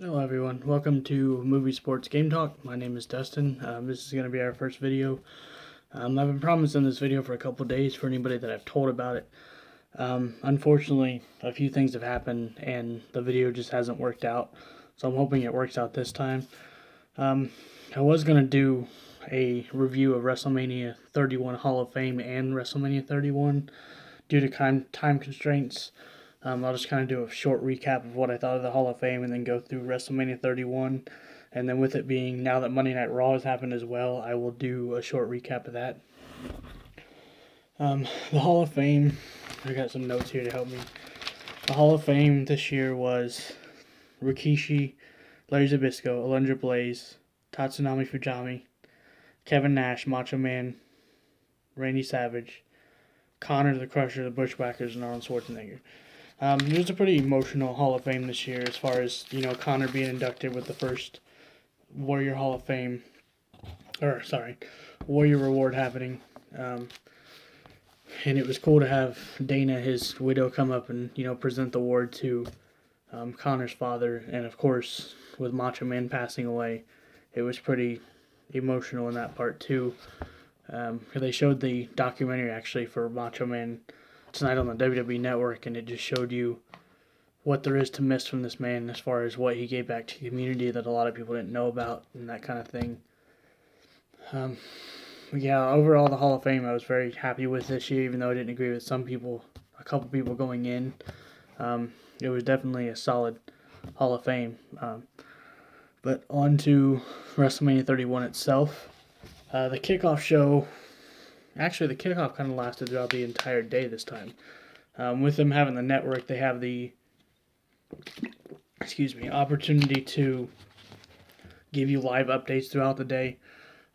Hello everyone, welcome to Movie Sports Game Talk. My name is Dustin. This is going to be our first video. I've been promising this video for a couple days for anybody that I've told about it. Unfortunately, a few things have happened and the video just hasn't worked out, so I'm hoping it works out this time. I was going to do a review of Wrestlemania 31 Hall of Fame and Wrestlemania 31 due to time constraints. I'll just kind of do a short recap of what I thought of the Hall of Fame and then go through WrestleMania 31. And then with it being now that Monday Night Raw has happened as well, I will do a short recap of that. The Hall of Fame, I got some notes here to help me. The Hall of Fame this year was Rikishi, Larry Zbyszko, Alundra Blaze, Tatsunami Fujami, Kevin Nash, Macho Man, Randy Savage, Connor the Crusher, the Bushwhackers, and Arnold Schwarzenegger. It was a pretty emotional Hall of Fame this year as far as, Connor being inducted with the first Warrior Hall of Fame, Warrior Reward happening. And it was cool to have Dana, his widow, come up and, present the award to Connor's father. And of course, with Macho Man passing away, it was pretty emotional in that part too. They showed the documentary actually for Macho Man tonight on the WWE Network, and it just showed you what there is to miss from this man as far as what he gave back to the community that a lot of people didn't know about and that kind of thing. Overall, the Hall of Fame I was very happy with this year, even though I didn't agree with a couple people going in. It was definitely a solid Hall of Fame. But on to WrestleMania 31 itself. The kickoff show, actually the kickoff kind of lasted throughout the entire day this time. With them having the network, they have the opportunity to give you live updates throughout the day.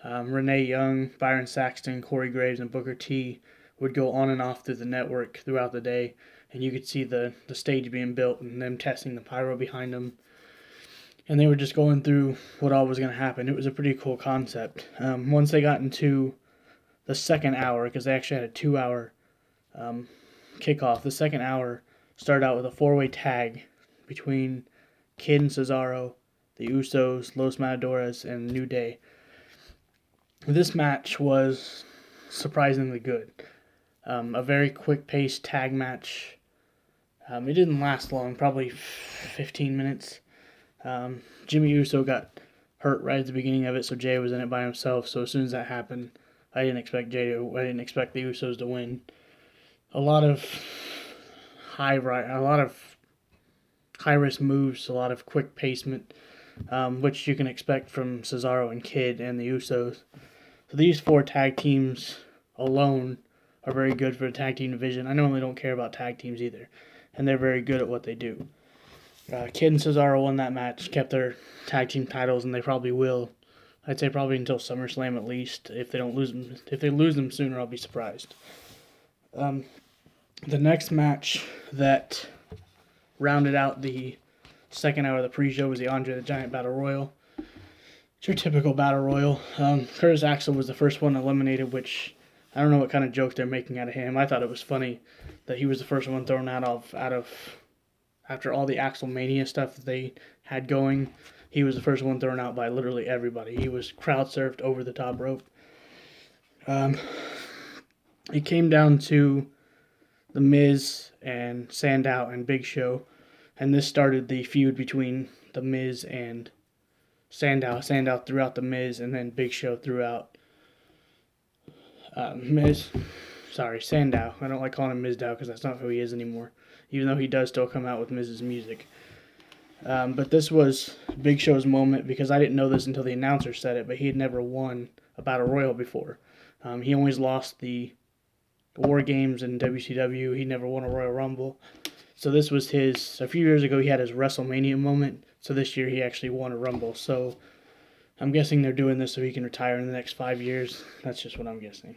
Renee Young, Byron Saxton, Corey Graves, and Booker T would go on and off through the network throughout the day, and you could see the stage being built and them testing the pyro behind them. And they were just going through what all was going to happen. It was a pretty cool concept. Once they got into the second hour, because they actually had a 2-hour kickoff, the second hour started out with a 4-way tag between Kid and Cesaro, the Usos, Los Matadores, and New Day. This match was surprisingly good. A very quick-paced tag match. It didn't last long, probably 15 minutes. Jimmy Uso got hurt right at the beginning of it, so Jay was in it by himself. So as soon as that happened, I didn't expect the Usos to win. A lot of high risk moves, a lot of quick pacement, which you can expect from Cesaro and Kid and the Usos. So these 4 tag teams alone are very good for the tag team division. I normally don't care about tag teams either, and they're very good at what they do. Kid and Cesaro won that match, kept their tag team titles, and they probably will. I'd say probably until SummerSlam at least. If they don't lose them, if they lose them sooner, I'll be surprised. The next match that rounded out the second hour of the pre-show was the Andre the Giant Battle Royal. It's your typical Battle Royal. Curtis Axel was the first one eliminated, which I don't know what kind of joke they're making out of him. I thought it was funny that he was the first one thrown out of after all the Axel Mania stuff that they had going. He was the first one thrown out by literally everybody. He was crowd surfed over the top rope. It came down to The Miz and Sandow and Big Show, and this started the feud between The Miz and Sandow. Sandow threw out The Miz, and then Big Show threw out Sandow. I don't like calling him Mizdow because that's not who he is anymore, even though he does still come out with Miz's music. But this was Big Show's moment because I didn't know this until the announcer said it, but he had never won a Battle Royal before. He always lost the War Games in WCW. He never won a Royal Rumble. So this was a few years ago he had his WrestleMania moment, so this year he actually won a Rumble. So I'm guessing they're doing this so he can retire in the next 5 years. That's just what I'm guessing.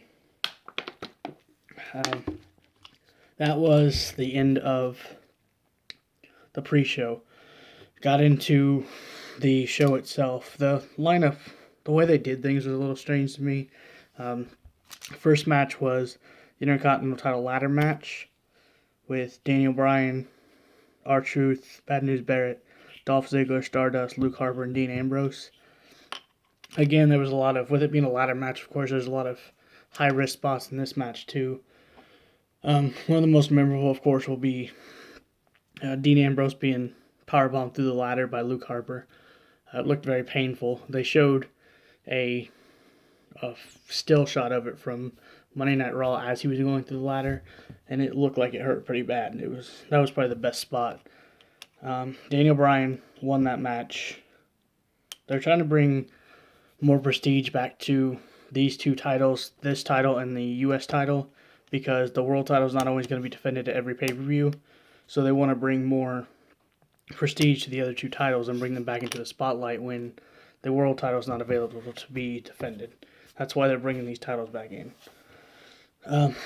That was the end of the pre-show. Got into the show itself. The lineup, the way they did things was a little strange to me. First match was the Intercontinental title ladder match with Daniel Bryan, R-Truth, Bad News Barrett, Dolph Ziggler, Stardust, Luke Harper, and Dean Ambrose. Again, there was a lot of, with it being a ladder match, of course, there's a lot of high-risk spots in this match, too. One of the most memorable, of course, will be Dean Ambrose being powerbombed through the ladder by Luke Harper. It looked very painful. They showed a still shot of it from Monday Night Raw as he was going through the ladder, and it looked like it hurt pretty bad. That was probably the best spot. Daniel Bryan won that match. They're trying to bring more prestige back to these two titles, this title and the U.S. title, because the world title is not always going to be defended at every pay-per-view. So they want to bring more prestige to the other two titles and bring them back into the spotlight when the world title is not available to be defended. That's why they're bringing these titles back in.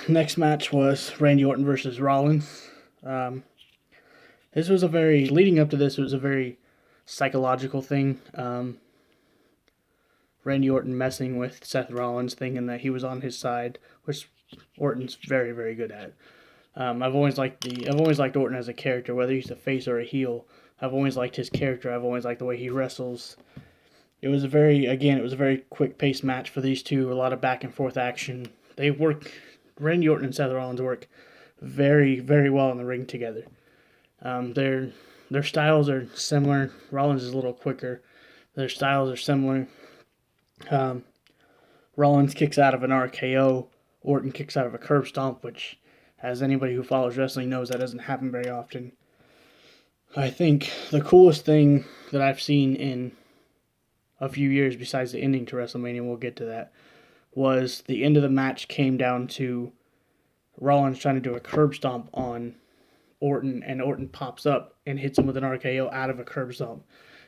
Next match was Randy Orton versus Rollins. Leading up to this, it was a very psychological thing. Randy Orton messing with Seth Rollins, thinking that he was on his side, which Orton's very, very good at. I've always liked Orton as a character, whether he's a face or a heel. I've always liked his character. I've always liked the way he wrestles. It was a very quick-paced match for these two. A lot of back-and-forth action. Randy Orton and Seth Rollins work very, very well in the ring together. Their styles are similar. Rollins is a little quicker. Their styles are similar. Rollins kicks out of an RKO. Orton kicks out of a curb stomp, which, as anybody who follows wrestling knows, that doesn't happen very often. I think the coolest thing that I've seen in a few years, besides the ending to WrestleMania, we'll get to that, was the end of the match came down to Rollins trying to do a curb stomp on Orton, and Orton pops up and hits him with an RKO out of a curb stomp.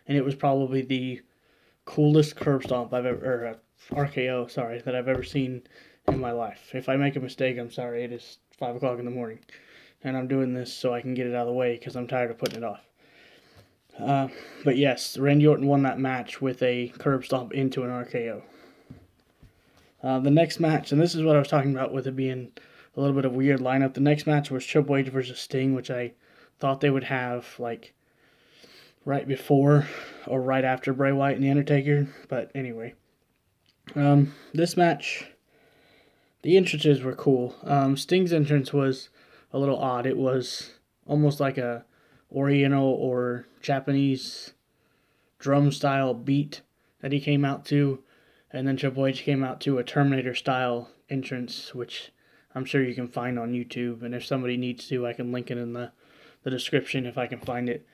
And it was probably the coolest curb stomp RKO, that I've ever seen in my life. If I make a mistake, I'm sorry. It is 5 o'clock in the morning, and I'm doing this so I can get it out of the way because I'm tired of putting it off. But yes, Randy Orton won that match with a curb stomp into an RKO. The next match, and this is what I was talking about with it being a little bit of a weird lineup. The next match was Triple H versus Sting, which I thought they would have like right before or right after Bray Wyatt and The Undertaker. But anyway, this match, the entrances were cool. Sting's entrance was a little odd. It was almost like a Oriental or Japanese drum style beat that he came out to, and then Triple H came out to a Terminator style entrance, which I'm sure you can find on YouTube, and if somebody needs to, I can link it in the description if I can find it.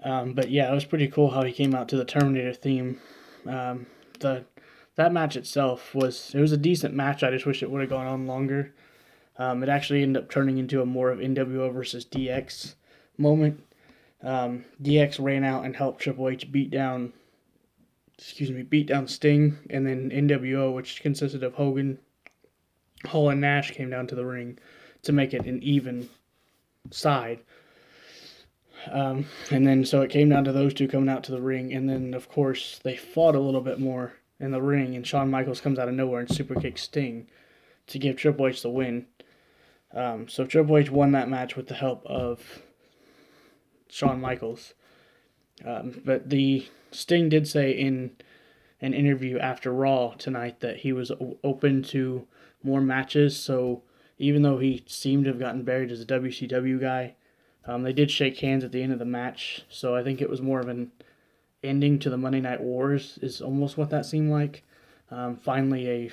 But yeah, it was pretty cool how he came out to the Terminator theme. That match itself was a decent match. I just wish it would have gone on longer. It actually ended up turning into a more of NWO versus DX moment. DX ran out and helped Triple H beat down Sting, and then NWO, which consisted of Hogan, Hall, and Nash, came down to the ring to make it an even side. And then so it came down to those two coming out to the ring, and then of course they fought a little bit more in the ring, and Shawn Michaels comes out of nowhere and super kicks Sting to give Triple H the win. So Triple H won that match with the help of Shawn Michaels. But the Sting did say in an interview after Raw tonight that he was open to more matches. So even though he seemed to have gotten buried as a WCW guy, they did shake hands at the end of the match. So I think it was more of an ending to the Monday Night Wars is almost what that seemed like. Finally,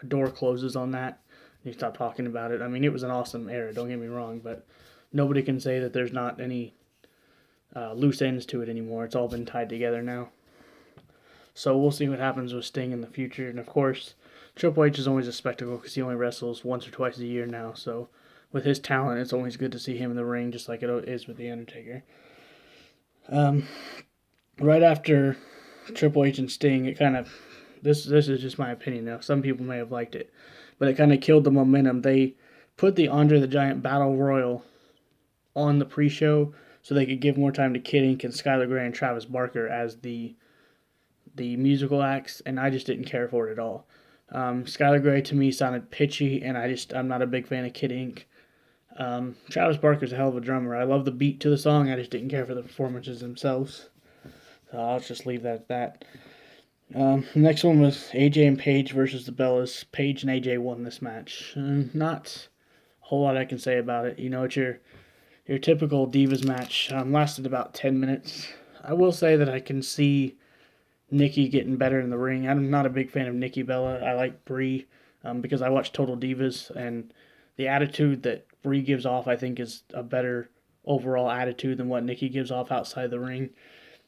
a door closes on that. You stop talking about it. I mean, it was an awesome era, don't get me wrong, but nobody can say that there's not any loose ends to it anymore. It's all been tied together now. So we'll see what happens with Sting in the future. And of course, Triple H is always a spectacle because he only wrestles once or twice a year now. So with his talent, it's always good to see him in the ring, just like it is with The Undertaker. Right after Triple H and Sting, it kind of, this is just my opinion now. Some people may have liked it, but it kind of killed the momentum. They put the Andre the Giant Battle Royal on the pre-show so they could give more time to Kid Ink and Skylar Grey and Travis Barker as the musical acts, and I just didn't care for it at all. Skylar Grey to me sounded pitchy, and I'm not a big fan of Kid Ink. Travis Barker's a hell of a drummer. I love the beat to the song. I just didn't care for the performances themselves. So I'll just leave that at that. The next one was AJ and Paige versus the Bellas. Paige and AJ won this match. Not a whole lot I can say about it. It's your typical Divas match. Lasted about 10 minutes. I will say that I can see Nikki getting better in the ring. I'm not a big fan of Nikki Bella. I like Brie because I watch Total Divas, and the attitude that Brie gives off, I think, is a better overall attitude than what Nikki gives off outside the ring.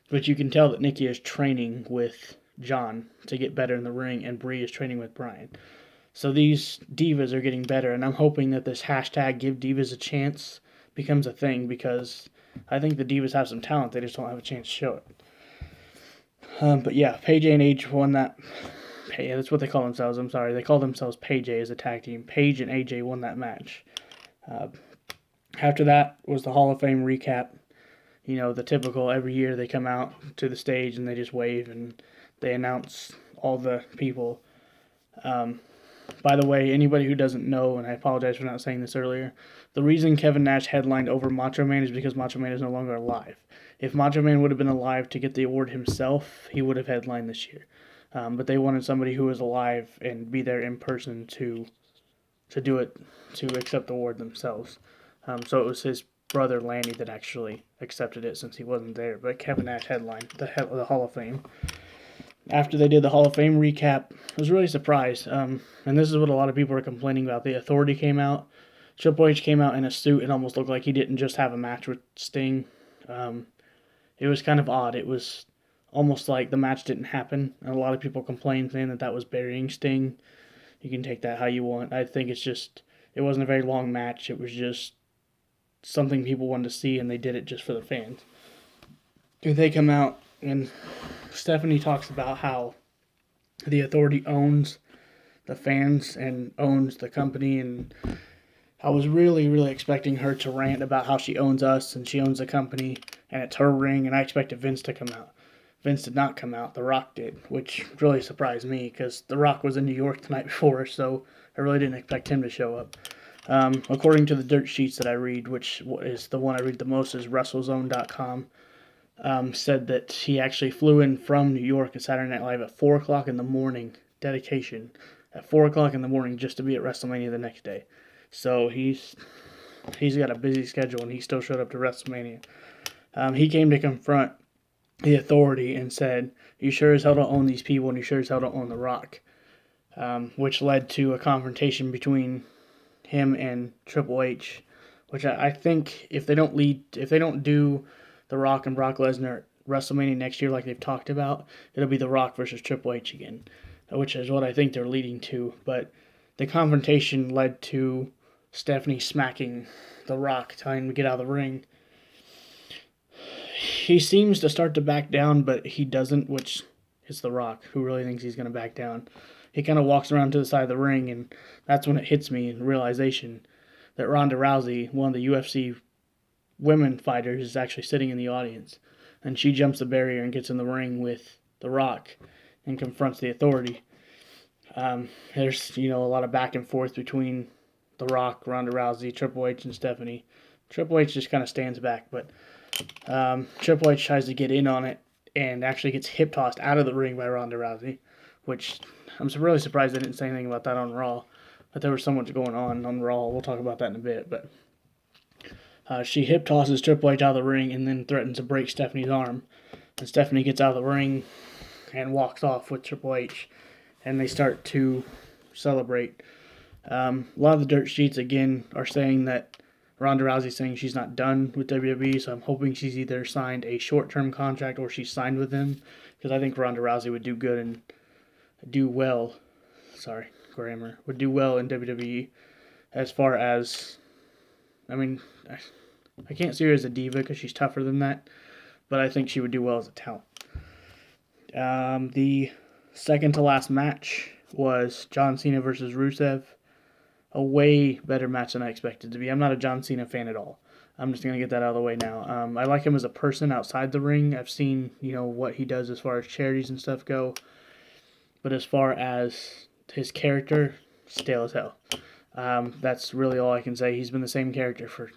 But you can tell that Nikki is training with John to get better in the ring, and Brie is training with Brian. So these divas are getting better, and I'm hoping that this hashtag Give Divas a Chance becomes a thing because I think the divas have some talent. They just don't have a chance to show it. But yeah, Paige and AJ won that. Yeah, that's what they call themselves. I'm sorry. They call themselves Paige as a tag team. Paige and AJ won that match. After that was the Hall of Fame recap. The typical every year they come out to the stage and they just wave and they announce all the people. By the way, anybody who doesn't know, and I apologize for not saying this earlier, the reason Kevin Nash headlined over Macho Man is because Macho Man is no longer alive. If Macho Man would have been alive to get the award himself, he would have headlined this year. But they wanted somebody who was alive and be there in person to do it, to accept the award themselves. So it was his brother Lanny that actually accepted it since he wasn't there. But Kevin Nash headlined the Hall of Fame. After they did the Hall of Fame recap, I was really surprised. And this is what a lot of people are complaining about. The Authority came out. Triple H came out in a suit and almost looked like he didn't just have a match with Sting. It was kind of odd. It was almost like the match didn't happen. And a lot of people complained saying that was burying Sting. You can take that how you want. I think it wasn't a very long match. It was just something people wanted to see, and they did it just for the fans. They come out, and Stephanie talks about how the Authority owns the fans and owns the company, and I was really, really expecting her to rant about how she owns us and she owns the company, and it's her ring, and I expected Vince to come out. Vince did not come out. The Rock did, which really surprised me because The Rock was in New York the night before, so I really didn't expect him to show up. According to the dirt sheets that I read, which is the one I read the most, is WrestleZone.com, said that he actually flew in from New York at Saturday Night Live at 4 o'clock in the morning, dedication, at 4 o'clock in the morning just to be at WrestleMania the next day. So he's got a busy schedule, and he still showed up to WrestleMania. He came to confront the Authority and said, "You sure as hell don't own these people, and you sure as hell don't own The Rock," which led to a confrontation between him and Triple H, which I think if they don't do The Rock and Brock Lesnar at WrestleMania next year like they've talked about, it'll be The Rock versus Triple H again, which is what I think they're leading to. But the confrontation led to Stephanie smacking The Rock, telling him to get out of the ring. He seems to start to back down, but he doesn't, which is The Rock, who really thinks he's going to back down. He kind of walks around to the side of the ring, and that's when it hits me in realization that Ronda Rousey, one of the UFC women fighters, is actually sitting in the audience. And she jumps the barrier and gets in the ring with The Rock and confronts the Authority. There's, a lot of back and forth between The Rock, Ronda Rousey, Triple H, and Stephanie. Triple H just kind of stands back, but Triple H tries to get in on it and actually gets hip tossed out of the ring by Ronda Rousey, which I'm really surprised they didn't say anything about that on Raw. But there was so much going on Raw. We'll talk about that in a bit. But she hip tosses Triple H out of the ring and then threatens to break Stephanie's arm. And Stephanie gets out of the ring and walks off with Triple H. And they start to celebrate. A lot of the dirt sheets, again, are saying that Ronda Rousey's saying she's not done with WWE, so I'm hoping she's either signed a short-term contract or she's signed with them, because I think Ronda Rousey would do good and do well. Would do well in WWE. As far as, I can't see her as a diva because she's tougher than that, but I think she would do well as a talent. The second to last match was John Cena versus Rusev. A way better match than I expected to be. I'm not a John Cena fan at all. I'm just going to get that out of the way now. I like him as a person outside the ring. I've seen, what he does as far as charities and stuff go. But as far as his character, stale as hell. That's really all I can say. He's been the same character for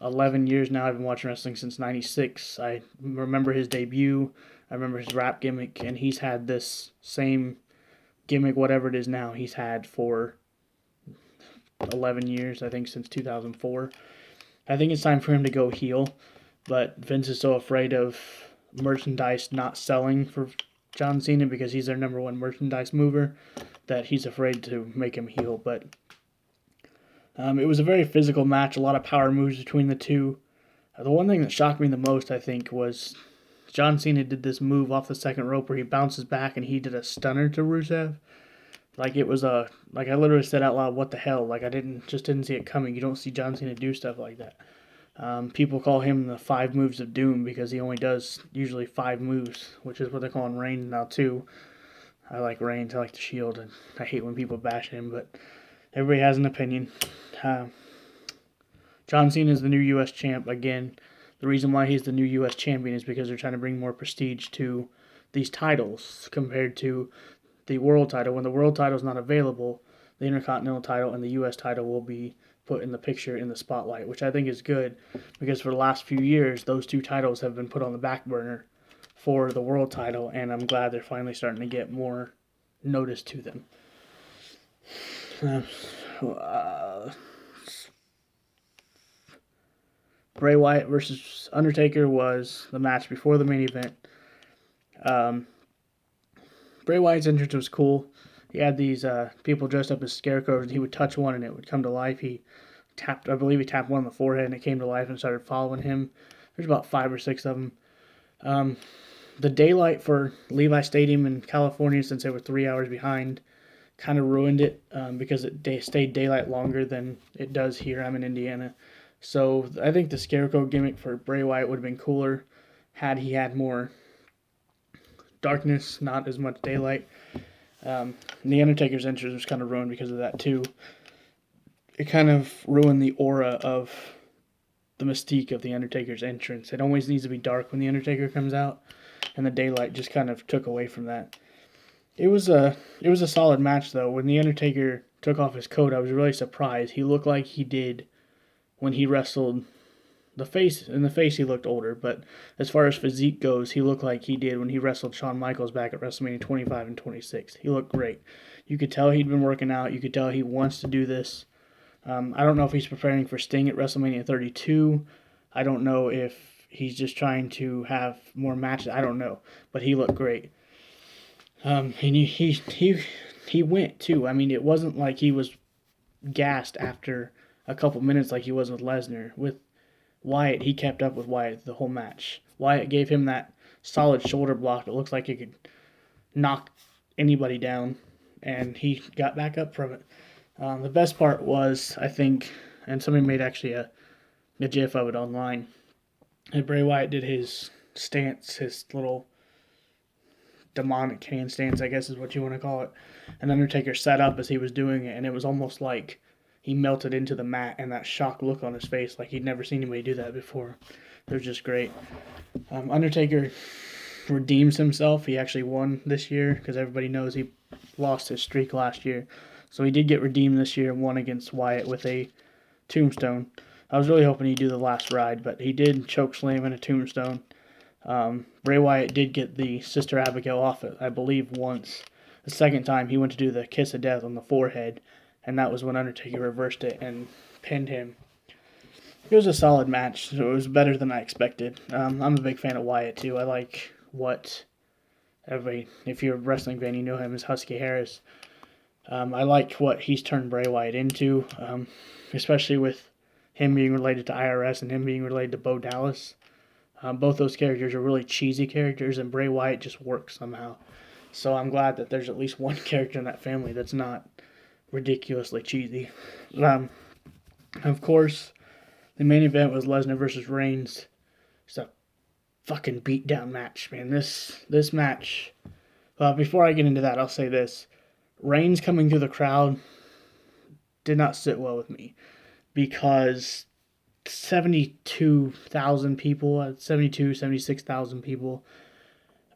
11 years now. I've been watching wrestling since '96. I remember his debut. I remember his rap gimmick, and he's had this same gimmick, whatever it is now, he's had for 11 years, I think, since 2004. I think it's time for him to go heel, but Vince is so afraid of merchandise not selling for John Cena because he's their number one merchandise mover that he's afraid to make him heel. But it was a very physical match, a lot of power moves between the two. The one thing that shocked me the most, I think, was John Cena did this move off the second rope where he bounces back and he did a stunner to Rusev. Like it was like I literally said out loud, "What the hell?" Like I didn't see it coming. You don't see John Cena do stuff like that. People call him the 5 moves of doom because he only does usually 5 moves, which is what they're calling Reigns now too. I like Reigns, I like the Shield, and I hate when people bash him, but everybody has an opinion. John Cena is the new U.S. champ again. The reason why he's the new U.S. champion is because they're trying to bring more prestige to these titles compared to the world title. When the world title is not available, the Intercontinental title and the U.S. title will be put in the picture in the spotlight, which I think is good because for the last few years, those two titles have been put on the back burner for the world title, and I'm glad they're finally starting to get more notice to them. Bray Wyatt versus Undertaker was the match before the main event. Bray Wyatt's entrance was cool. He had these people dressed up as scarecrows, and he would touch one and it would come to life. I believe he tapped one on the forehead and it came to life and started following him. There's about 5 or 6 of them. The daylight for Levi Stadium in California, since they were 3 hours behind, kind of ruined it because it stayed daylight longer than it does here. I'm in Indiana. So I think the scarecrow gimmick for Bray Wyatt would have been cooler had he had more darkness, not as much daylight. The Undertaker's entrance was kind of ruined because of that too. It kind of ruined the aura of the mystique of the Undertaker's entrance. It always needs to be dark when the Undertaker comes out, and the daylight just kind of took away from that. It was a solid match though. When the Undertaker took off his coat, I was really surprised. He looked like he did when he wrestled the face. In the face, he looked older, but as far as physique goes, he looked like he did when he wrestled Shawn Michaels back at WrestleMania 25 and 26. He looked great. You could tell he'd been working out. You could tell he wants to do this. I don't know if he's preparing for Sting at WrestleMania 32. I don't know if he's just trying to have more matches. I don't know, but he looked great. And he went too. I mean, it wasn't like he was gassed after a couple minutes like he was with Lesnar. With Wyatt, he kept up with Wyatt the whole match. Wyatt gave him that solid shoulder block that looks like it could knock anybody down, and he got back up from it. The best part was, I think, and somebody made actually a gif of it online, and Bray Wyatt did his stance, his little demonic hand stance, I guess is what you want to call it. And Undertaker sat up as he was doing it, and it was almost like he melted into the mat, and that shocked look on his face, like he'd never seen anybody do that before. It was just great. Undertaker redeems himself. He actually won this year, because everybody knows he lost his streak last year. So he did get redeemed this year and won against Wyatt with a tombstone. I was really hoping he'd do the last ride, but he did choke slam in a tombstone. Bray Wyatt did get the Sister Abigail off it, I believe, once. The second time, he went to do the kiss of death on the forehead, and that was when Undertaker reversed it and pinned him. It was a solid match, so it was better than I expected. I'm a big fan of Wyatt, too. I like what everybody, if you're a wrestling fan, you know him as Husky Harris. I like what he's turned Bray Wyatt into, especially with him being related to IRS and him being related to Bo Dallas. Both those characters are really cheesy characters, and Bray Wyatt just works somehow. So I'm glad that there's at least one character in that family that's not ridiculously cheesy. Of course, the main event was Lesnar versus Reigns. It's a fucking beatdown match, man. This match. Before I get into that, I'll say this. Reigns coming through the crowd did not sit well with me because 72,000 people, 76,000 people,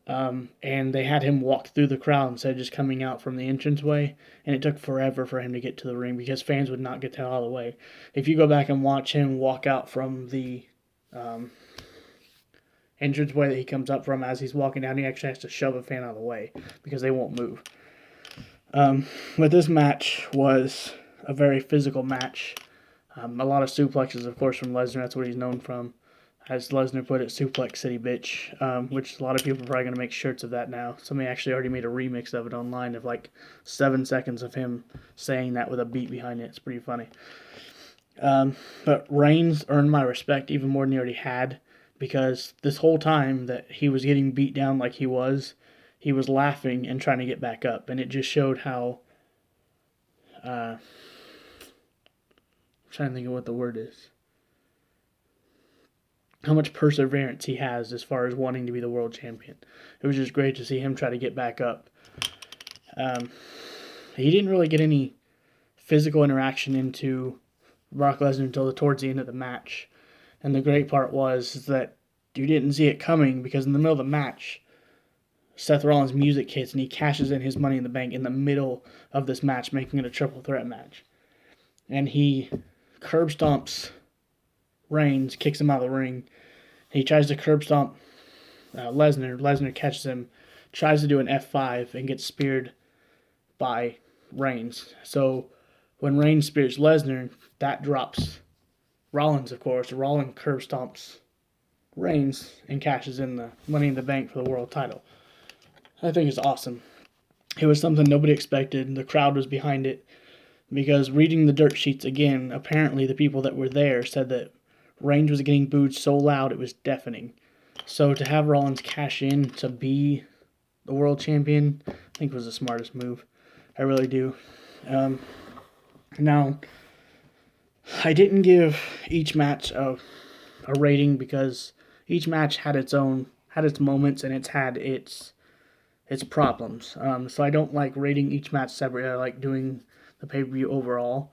And they had him walk through the crowd instead of just coming out from the entranceway, and it took forever for him to get to the ring because fans would not get the hell out of the way. If you go back and watch him walk out from the entranceway that he comes up from as he's walking down, he actually has to shove a fan out of the way because they won't move. But this match was a very physical match. A lot of suplexes, of course, from Lesnar. That's what he's known from. As Lesnar put it, Suplex City Bitch, which a lot of people are probably going to make shirts of that now. Somebody actually already made a remix of it online of like 7 seconds of him saying that with a beat behind it. It's pretty funny. But Reigns earned my respect even more than he already had, because this whole time that he was getting beat down like he was laughing and trying to get back up. And it just showed how... I'm trying to think of what the word is. How much perseverance he has as far as wanting to be the world champion. It was just great to see him try to get back up. He didn't really get any physical interaction into Brock Lesnar until towards the end of the match. And the great part was that you didn't see it coming, because in the middle of the match, Seth Rollins' music hits and he cashes in his Money in the Bank in the middle of this match, making it a triple threat match. And he curb stomps Reigns, kicks him out of the ring. He tries to curb stomp Lesnar. Lesnar catches him, tries to do an F5, and gets speared by Reigns. So when Reigns spears Lesnar, that drops Rollins, of course. Rollins curb stomps Reigns and cashes in the Money in the Bank for the world title. I think it's awesome. It was something nobody expected. The crowd was behind it, because reading the dirt sheets again, apparently the people that were there said that Reigns was getting booed so loud it was deafening. So to have Rollins cash in to be the world champion, I think was the smartest move. I really do. Now, I didn't give each match a rating, because each match had its moments, and it's had its problems. So I don't like rating each match separately. I like doing the pay-per-view overall.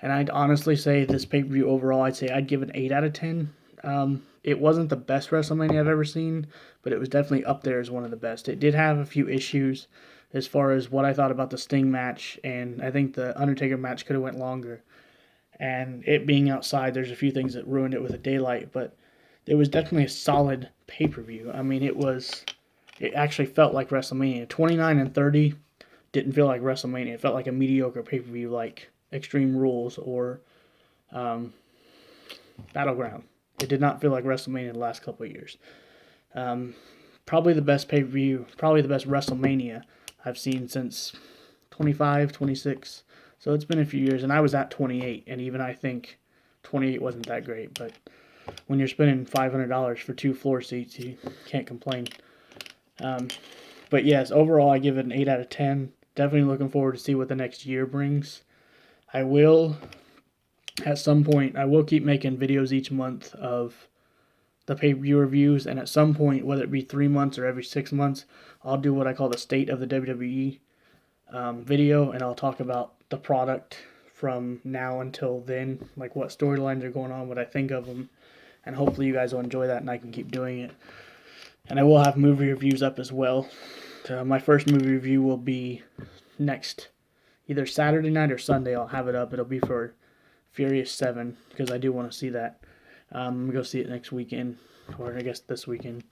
And I'd honestly say this pay-per-view overall, I'd give it an 8 out of 10. It wasn't the best WrestleMania I've ever seen, but it was definitely up there as one of the best. It did have a few issues as far as what I thought about the Sting match, and I think the Undertaker match could have went longer. And it being outside, there's a few things that ruined it with the daylight, but it was definitely a solid pay-per-view. I mean, it actually felt like WrestleMania. 29 and 30 didn't feel like WrestleMania. It felt like a mediocre pay-per-view like Extreme Rules or Battleground. It did not feel like WrestleMania the last couple of years. Probably the best pay-per-view, probably the best WrestleMania I've seen since 25, 26. So it's been a few years, and I was at 28, and even I think 28 wasn't that great. But when you're spending $500 for 2 floor seats, you can't complain. But yes, overall I give it an 8 out of 10. Definitely looking forward to see what the next year brings. I will, at some point, I will keep making videos each month of the pay-per-view reviews, and at some point, whether it be 3 months or every 6 months, I'll do what I call the State of the WWE video, and I'll talk about the product from now until then, like what storylines are going on, what I think of them, and hopefully you guys will enjoy that and I can keep doing it. And I will have movie reviews up as well. My first movie review will be next, either Saturday night or Sunday. I'll have it up. It'll be for Furious 7, because I do want to see that. I'm going to go see it next weekend, or I guess this weekend.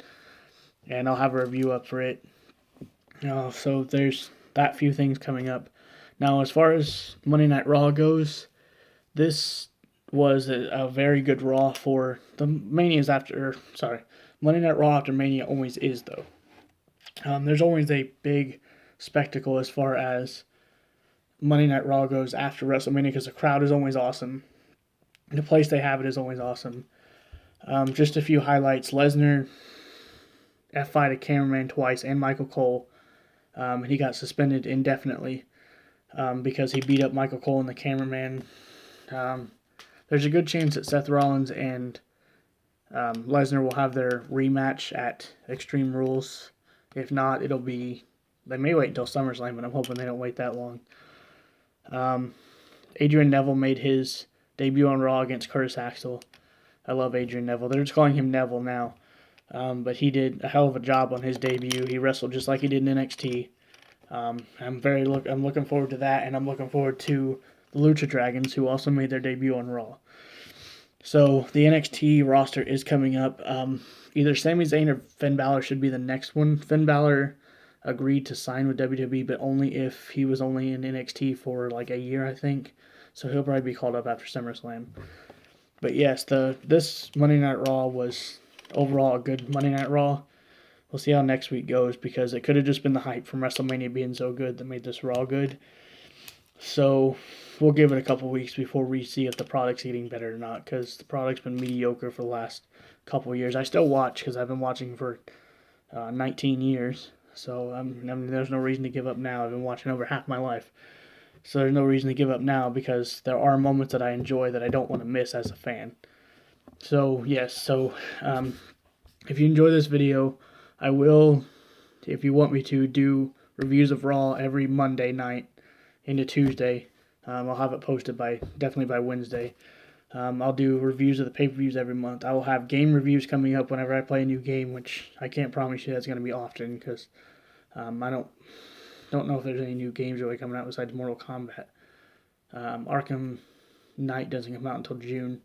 And I'll have a review up for it. So there's that few things coming up. Now, as far as Monday Night Raw goes, this was a very good Raw for the Manias after, Monday Night Raw after Mania always is, though. There's always a big spectacle as far as Monday Night Raw goes after WrestleMania, because the crowd is always awesome. The place they have it is always awesome. Just a few highlights. Lesnar F5'd a cameraman twice and Michael Cole. And he got suspended indefinitely because he beat up Michael Cole and the cameraman. There's a good chance that Seth Rollins and Lesnar will have their rematch at Extreme Rules. If not, they may wait until SummerSlam, but I'm hoping they don't wait that long. Adrian Neville made his debut on Raw against Curtis Axel. I love Adrian Neville. They're just calling him Neville now. But he did a hell of a job on his debut. He wrestled just like he did in NXT. I'm looking forward to that, and I'm looking forward to the Lucha Dragons, who also made their debut on Raw. So the NXT roster is coming up. Either Sami Zayn or Finn Balor should be the next one. Finn Balor agreed to sign with WWE, but only if he was only in NXT for like a year, I think. So he'll probably be called up after SummerSlam. But yes, this Monday Night Raw was overall a good Monday Night Raw. We'll see how next week goes, because it could have just been the hype from WrestleMania being so good that made this Raw good. So we'll give it a couple weeks before we see if the product's getting better or not, because the product's been mediocre for the last couple of years. I still watch because I've been watching for 19 years. So there's no reason to give up now. I've been watching over half my life. So there's no reason to give up now, because there are moments that I enjoy that I don't want to miss as a fan. So yes, if you enjoy this video, I will, if you want me to, do reviews of Raw every Monday night into Tuesday. I'll have it posted definitely by Wednesday. I'll do reviews of the pay-per-views every month. I will have game reviews coming up whenever I play a new game, which I can't promise you that's going to be often, because I don't know if there's any new games really coming out besides Mortal Kombat. Arkham Knight doesn't come out until June.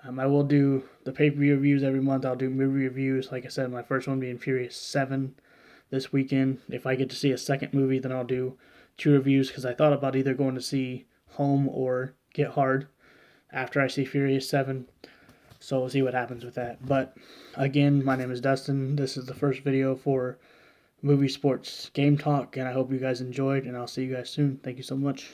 I will do the pay-per-view reviews every month. I'll do movie reviews. Like I said, my first one being Furious 7 this weekend. If I get to see a second movie, then I'll do 2 reviews, because I thought about either going to see Home or Get Hard after I see Furious 7. So we'll see what happens with that. But again, my name is Dustin. This is the first video for Movie Sports Game Talk, and I hope you guys enjoyed, and I'll see you guys soon. Thank you so much.